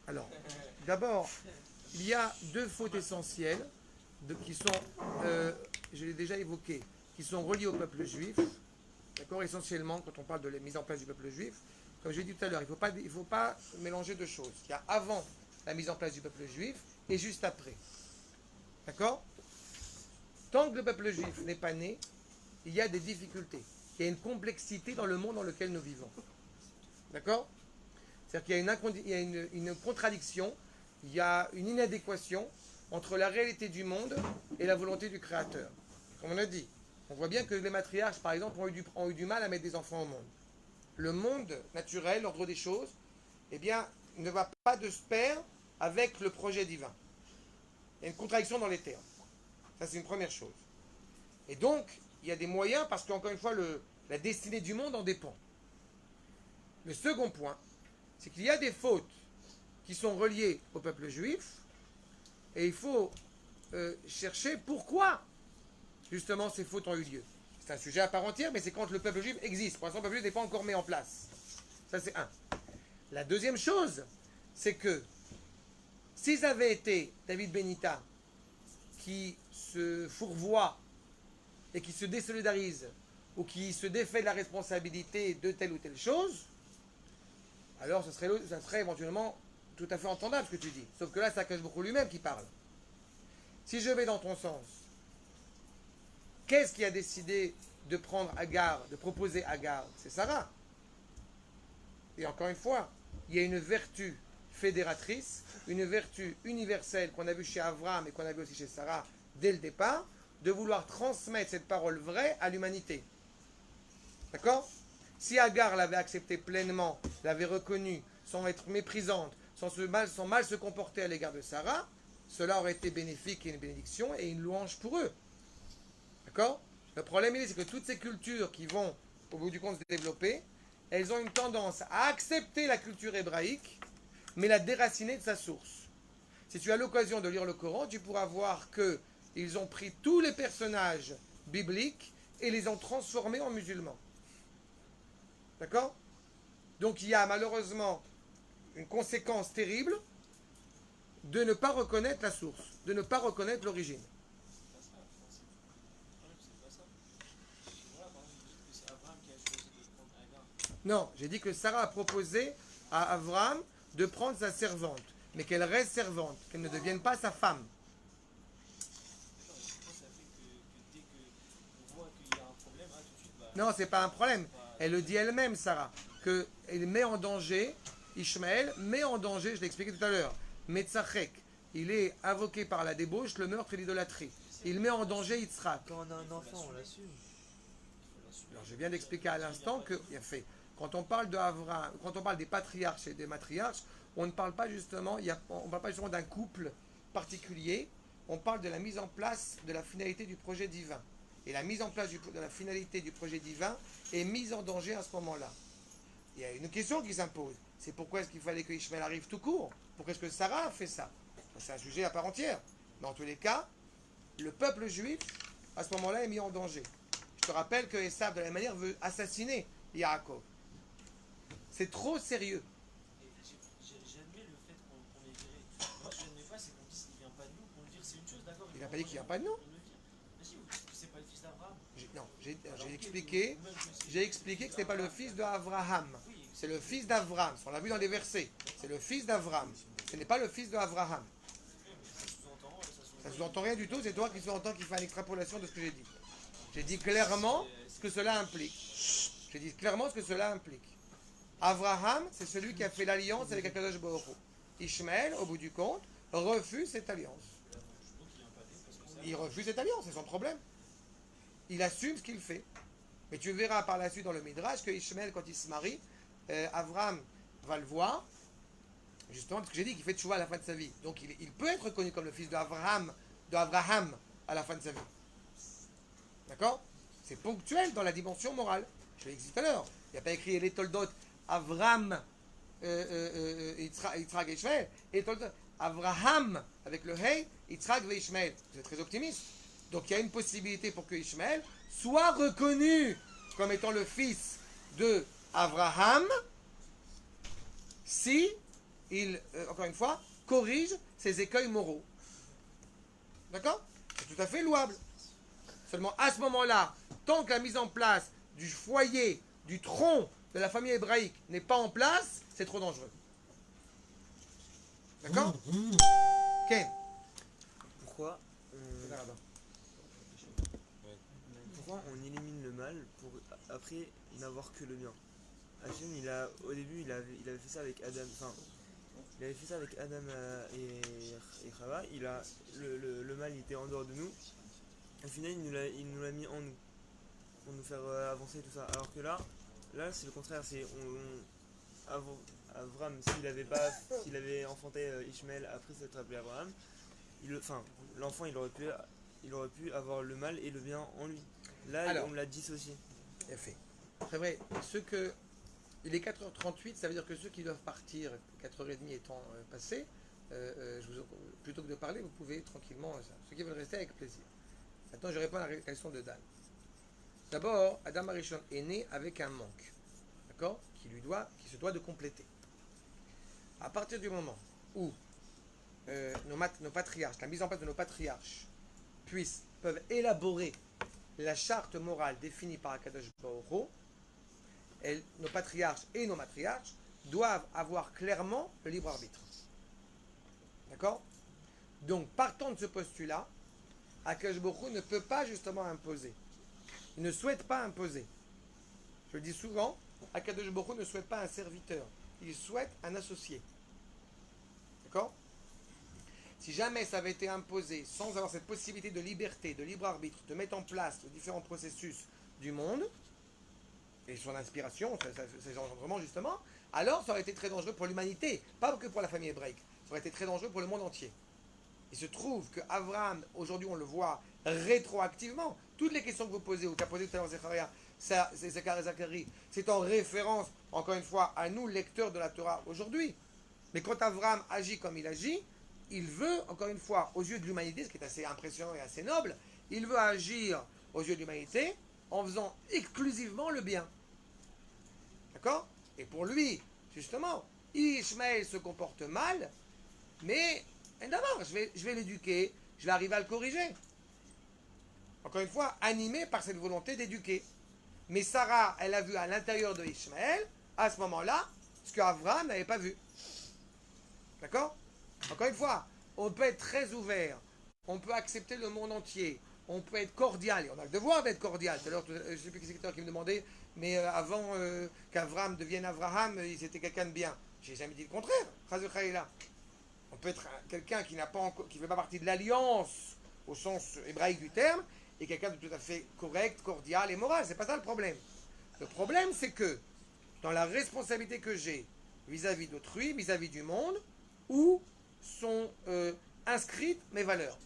Alors, d'abord, il y a deux fautes essentielles qui sont, je l'ai déjà évoqué, qui sont reliées au peuple juif. D'accord, essentiellement, quand on parle de la mise en place du peuple juif, comme je l'ai dit tout à l'heure, il ne faut pas mélanger deux choses. Il y a avant la mise en place du peuple juif et juste après. D'accord? Tant que le peuple juif n'est pas né, il y a des difficultés. Il y a une complexité dans le monde dans lequel nous vivons. D'accord? C'est-à-dire qu'il y a une contradiction, il y a une inadéquation entre la réalité du monde et la volonté du Créateur. Comme on a dit, on voit bien que les matriarches, par exemple, ont eu du mal à mettre des enfants au monde. Le monde naturel, l'ordre des choses, eh bien, ne va pas de pair avec le projet divin. Il y a une contradiction dans les termes. Ça, c'est une première chose. Et donc, il y a des moyens, parce qu'encore une fois, la destinée du monde en dépend. Le second point, c'est qu'il y a des fautes qui sont reliées au peuple juif, et il faut chercher pourquoi, justement, ces fautes ont eu lieu. C'est un sujet à part entière, mais c'est quand le peuple juif existe. Pour l'instant, le peuple juif n'est pas encore mis en place. Ça, c'est un. La deuxième chose, c'est que si ça avait été David Benita qui se fourvoie et qui se désolidarise ou qui se défait de la responsabilité de telle ou telle chose, alors ça serait éventuellement tout à fait entendable ce que tu dis. Sauf que là, c'est Akadosh Baruch Hu lui-même qui parle. Si je vais dans ton sens, qu'est-ce qui a décidé de prendre Agar, de proposer Agar? C'est Sarah. Et encore une fois, il y a une vertu fédératrice, une vertu universelle qu'on a vue chez Abraham et qu'on a vue aussi chez Sarah dès le départ, de vouloir transmettre cette parole vraie à l'humanité. D'accord? Si Agar l'avait accepté pleinement, l'avait reconnu, sans être méprisante, sans mal se comporter à l'égard de Sarah, cela aurait été bénéfique et une bénédiction et une louange pour eux. D'accord? Le problème, c'est que toutes ces cultures qui vont, au bout du compte, se développer, elles ont une tendance à accepter la culture hébraïque, mais la déraciner de sa source. Si tu as l'occasion de lire le Coran, tu pourras voir qu'ils ont pris tous les personnages bibliques et les ont transformés en musulmans. D'accord? Donc il y a malheureusement une conséquence terrible de ne pas reconnaître la source, de ne pas reconnaître l'origine. Non, j'ai dit que Sarah a proposé à Abraham de prendre sa servante, mais qu'elle reste servante, qu'elle ne devienne pas sa femme. Non, c'est pas un problème. Elle le dit elle-même, Sarah, qu'elle met en danger, Ishmaël met en danger, je l'ai expliqué tout à l'heure, Metzachek, il est invoqué par la débauche, le meurtre et l'idolâtrie. Il met en danger Yitzhak. Quand on a un enfant, on l'assume. Alors, je viens d'expliquer à l'instant que, quand on parle quand on parle des patriarches et des matriarches, on ne parle pas justement, on parle pas justement d'un couple particulier, on parle de la mise en place de la finalité du projet divin. Et la mise en place de la finalité du projet divin est mise en danger à ce moment-là. Il y a une question qui s'impose. C'est pourquoi est-ce qu'il fallait que Ishmaël arrive tout court? Pourquoi est-ce que Sarah a fait ça? C'est un sujet à part entière. Mais en tous les cas, le peuple juif, à ce moment-là, est mis en danger. Je te rappelle que Esav, de la même manière, veut assassiner Yaakov. C'est trop sérieux. J'admets le fait qu'on l'ait viré. Moi, je n'admets pas, c'est qu'on dise qu'il vient pas de nous, qu'on le dise, c'est une chose, d'accord. Il n'a pas dit qu'il vient pas de nous. Vas-y, c'est pas le fils d'Abraham. Non, j'ai expliqué que ce n'est pas le fils d'Avraham. C'est le fils d'Avram. On l'a vu dans les versets. C'est le fils d'Avram. Ce n'est pas le fils d'Avraham. Ça ne sous-entend rien du tout. C'est toi qui sous-entends qu'il fait une extrapolation de ce que j'ai dit. J'ai dit clairement ce que cela implique. J'ai dit clairement ce que cela implique. Avraham, c'est celui qui a fait l'alliance avec Akadosh Baruch Hu. Ishmaël, au bout du compte, refuse cette alliance. Il refuse cette alliance, c'est son problème. Il assume ce qu'il fait. Mais tu verras par la suite dans le Midrash que Ishmaël, quand il se marie, Avraham va le voir, justement parce que j'ai dit qu'il fait tchouva à la fin de sa vie. Donc il peut être reconnu comme le fils d'Avraham à la fin de sa vie. D'accord? C'est ponctuel dans la dimension morale. Je l'ai dit tout à l'heure. Il n'y a pas écrit les Toldot Avram, Yitzhak et Ishmael. Et Toldot Avraham avec le Hey, Yitzhak et Ishmael. Vous êtes très optimiste. Donc il y a une possibilité pour que Ishmael soit reconnu comme étant le fils de Avraham si il, encore une fois, corrige ses écueils moraux. D'accord? C'est tout à fait louable. Seulement à ce moment-là, tant que la mise en place du foyer, du tronc de la famille hébraïque n'est pas en place, c'est trop dangereux. D'accord? Ken? Pourquoi on élimine le mal pour après n'avoir que le bien? Hachem, au début, il avait fait ça avec Adam. Enfin, il avait fait ça avec Adam et Chava. Le mal il était en dehors de nous. Au final, il nous l'a mis en nous pour nous faire avancer tout ça. Alors que là c'est le contraire. C'est Avram, s'il avait enfanté Ishmael après s'être appelé Abraham, l'enfant il aurait pu avoir le mal et le bien en lui. Là, alors, on l'a dissocié. Bien fait. C'est vrai, il est 4h38, ça veut dire que ceux qui doivent partir, 4h30 étant passés, plutôt que de parler, vous pouvez tranquillement, ceux qui veulent rester, avec plaisir. Maintenant, je réponds à la question de Dan. D'abord, Adam Arishon est né avec un manque, d'accord, qui se doit de compléter. À partir du moment où nos patriarches, la mise en place de nos patriarches, peuvent élaborer la charte morale définie par Akadosh Baruch Hu, nos patriarches et nos matriarches doivent avoir clairement le libre arbitre. D'accord? Donc, partant de ce postulat, Akadosh Baruch Hu ne peut pas justement imposer. Il ne souhaite pas imposer. Je le dis souvent, Akadosh Baruch Hu ne souhaite pas un serviteur, il souhaite un associé. D'accord? Si jamais ça avait été imposé sans avoir cette possibilité de liberté, de libre arbitre, de mettre en place les différents processus du monde, et son inspiration, ses engendrements justement, alors ça aurait été très dangereux pour l'humanité, pas que pour la famille hébraïque, ça aurait été très dangereux pour le monde entier. Il se trouve que Abraham, aujourd'hui on le voit rétroactivement, toutes les questions que vous posez, ou qu'a posé tout à l'heure Zecharia, c'est Zacharie, c'est en référence, encore une fois, à nous, lecteurs de la Torah aujourd'hui. Mais quand Abraham agit comme il agit, il veut, encore une fois, aux yeux de l'humanité, ce qui est assez impressionnant et assez noble, il veut agir aux yeux de l'humanité en faisant exclusivement le bien. D'accord? Et pour lui, justement, Ishmaël se comporte mal, mais d'abord, je vais l'éduquer, je vais arriver à le corriger. Encore une fois, animé par cette volonté d'éduquer. Mais Sarah, elle a vu à l'intérieur de Ishmaël, à ce moment-là, ce qu'Abraham n'avait pas vu. D'accord? Encore une fois, on peut être très ouvert, on peut accepter le monde entier, on peut être cordial, et on a le devoir d'être cordial. Tout à l'heure, je ne sais plus qui c'est qui me demandait, mais avant qu'Abraham devienne Abraham, il était quelqu'un de bien. J'ai jamais dit le contraire. On peut être quelqu'un qui ne fait pas partie de l'alliance au sens hébraïque du terme, et quelqu'un de tout à fait correct, cordial et moral. C'est pas ça le problème. Le problème, c'est que dans la responsabilité que j'ai vis-à-vis d'autrui, vis-à-vis du monde, où sont inscrites mes valeurs.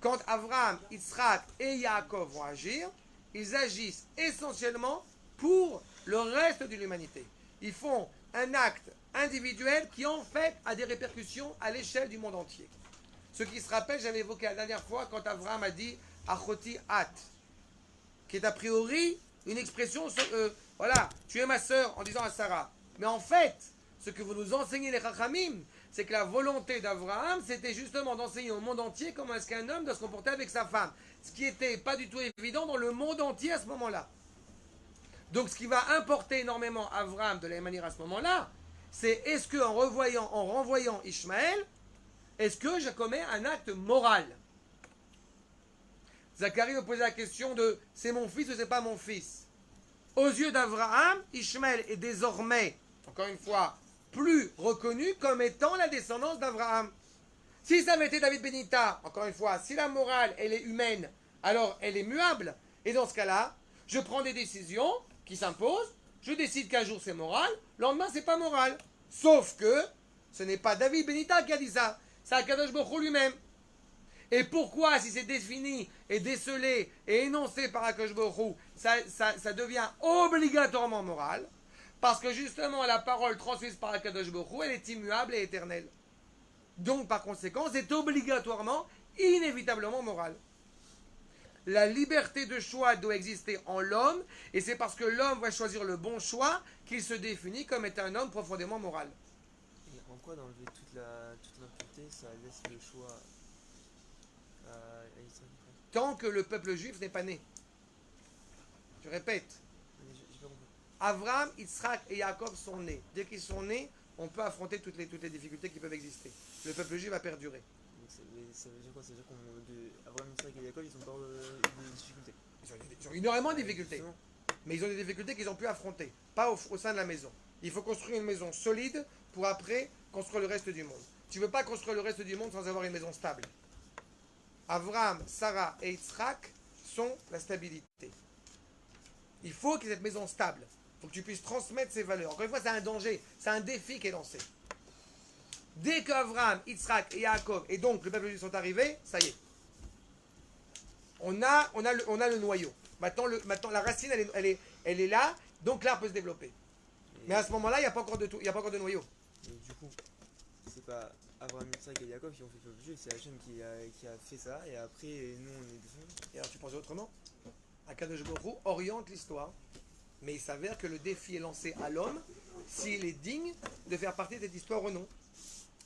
Quand Abraham, Yitzhak et Yaakov vont agir, ils agissent essentiellement pour le reste de l'humanité. Ils font un acte individuel qui en fait a des répercussions à l'échelle du monde entier. Ce qui se rappelle, j'avais évoqué la dernière fois quand Abraham a dit Achoti At, qui est a priori une expression, voilà, tu es ma sœur en disant à Sarah. Mais en fait, ce que vous nous enseignez les Chachamim, c'est que la volonté d'Abraham, c'était justement d'enseigner au monde entier comment est-ce qu'un homme doit se comporter avec sa femme. Ce qui n'était pas du tout évident dans le monde entier à ce moment-là. Donc ce qui va importer énormément Abraham de la même manière à ce moment-là, c'est est-ce qu'en renvoyant Ishmaël, est-ce que je commets un acte moral? Zacharie me posait la question de c'est mon fils ou c'est pas mon fils? Aux yeux d'Abraham, Ishmaël est désormais, encore une fois, plus reconnu comme étant la descendance d'Abraham. Si ça avait été David Benita, encore une fois, si la morale, elle est humaine, alors elle est muable. Et dans ce cas-là, je prends des décisions qui s'imposent, je décide qu'un jour c'est moral, le lendemain c'est pas moral. Sauf que ce n'est pas David Benita qui a dit ça, c'est Akadosh Baruch Hu lui-même. Et pourquoi, si c'est défini et décelé et énoncé par Akadosh Baruch Hu, ça devient obligatoirement moral? Parce que justement, la parole transmise par Akadosh Baruch Hu, elle est immuable et éternelle. Donc, par conséquent, c'est obligatoirement, inévitablement moral. La liberté de choix doit exister en l'homme, et c'est parce que l'homme va choisir le bon choix qu'il se définit comme étant un homme profondément moral. Et en quoi d'enlever toute l'impureté, ça laisse le choix à Israël? Tant que le peuple juif n'est pas né. Je répète. J'ai pas compris. Abraham, Yitzhak et Yaakov sont nés. Dès qu'ils sont nés, on peut affronter toutes les difficultés qui peuvent exister. Le peuple juif va perdurer. Mais ça veut dire quoi? Ça veut dire qu'Abraham, Isaac et Jacob, ils ont pas de difficultés. Ils ont énormément de difficultés. Mais ils ont des difficultés qu'ils ont pu affronter. Pas au sein de la maison. Il faut construire une maison solide pour après construire le reste du monde. Tu ne veux pas construire le reste du monde sans avoir une maison stable. Abraham, Sarah et Yitzhak sont la stabilité. Il faut qu'il y ait cette maison stable. Il faut que tu puisses transmettre ces valeurs. Encore une fois, c'est un danger, c'est un défi qui est lancé. Dès qu'Abraham, Yitzhak et Yaakov, et donc le peuple juif sont arrivés, ça y est. On a le noyau. Maintenant, la racine, elle est là, donc l'arbre peut se développer. Mais à ce moment-là, il n'y a pas encore de noyau. Et du coup, c'est pas Abraham, Isaac et Jacob qui ont fait le peuple juif, c'est Hachem qui a fait ça, et après, nous, on est descendus. Et alors, tu penses autrement? Akadosh Baruch Hu oriente l'histoire, mais il s'avère que le défi est lancé à l'homme s'il est digne de faire partie de cette histoire ou non.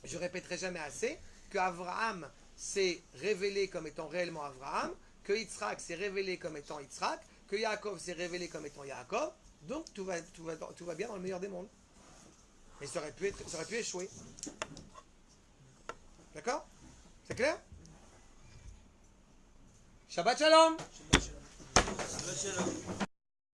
Je répéterai jamais assez que Abraham s'est révélé comme étant réellement Abraham, que Yitzhak s'est révélé comme étant Yitzhak, que Yaakov s'est révélé comme étant Yaakov. Donc tout va bien dans le meilleur des mondes. Mais ça aurait pu échouer. D'accord? C'est clair? Shabbat Shalom. Shabbat Shalom.